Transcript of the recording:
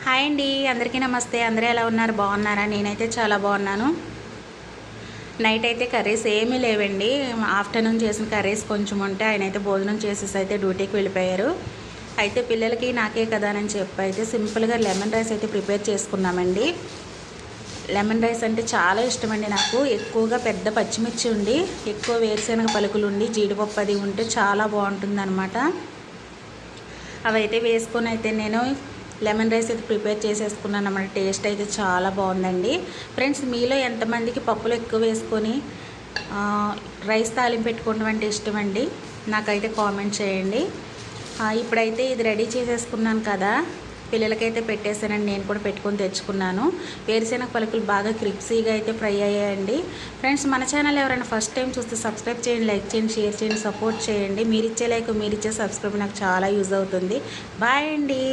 Hi అండి, అందరికీ నమస్తే. అందరూ ఎలా ఉన్నారు? బాగున్నారా? నేనైతే చాలా బాగున్నాను. నైట్ అయితే కర్రీస్ ఏమీ లేవండి. ఆఫ్టర్నూన్ చేసిన కర్రీస్ కొంచెం ఉంటే ఆయన అయితే భోజనం చేసేసి అయితే డ్యూటీకి వెళ్ళిపోయారు. అయితే పిల్లలకి నాకే కదా అని చెప్పి అయితే సింపుల్గా లెమన్ రైస్ అయితే ప్రిపేర్ చేసుకున్నామండి. లెమన్ రైస్ అంటే చాలా ఇష్టమండి నాకు. ఎక్కువగా పెద్ద పచ్చిమిర్చి ఉండి, ఎక్కువ వేరుశనగ పలుకులు ఉండి, జీడిపప్పు అది ఉంటే చాలా బాగుంటుంది అనమాట. అవైతే వేసుకొని అయితే నేను లెమన్ రైస్ అయితే ప్రిపేర్ చేసేసుకున్నాను అన్నమాట. టేస్ట్ అయితే చాలా బాగుందండి. ఫ్రెండ్స్, మీలో ఎంతమందికి పప్పులు ఎక్కువ వేసుకొని రైస్ తాలింపు పెట్టుకోవడం అంటే ఇష్టం అండి? నాకైతే కామెంట్ చేయండి. ఇప్పుడైతే ఇది రెడీ చేసేసుకున్నాను కదా, పిల్లలకైతే పెట్టేసానండి. నేను కూడా పెట్టుకొని తెచ్చుకున్నాను. వేరుశెనగ పలుకులు బాగా క్రిప్సీగా అయితే ఫ్రై అయ్యాయండి. ఫ్రెండ్స్, మన ఛానల్ ఎవరైనా ఫస్ట్ టైం చూస్తే సబ్స్క్రైబ్ చేయండి, లైక్ చేయండి, షేర్ చేయండి, సపోర్ట్ చేయండి. మీరిచ్చే లైక్, మీరిచ్చే సబ్స్క్రైబ్ నాకు చాలా యూజ్ అవుతుంది. బాయ్ అండి.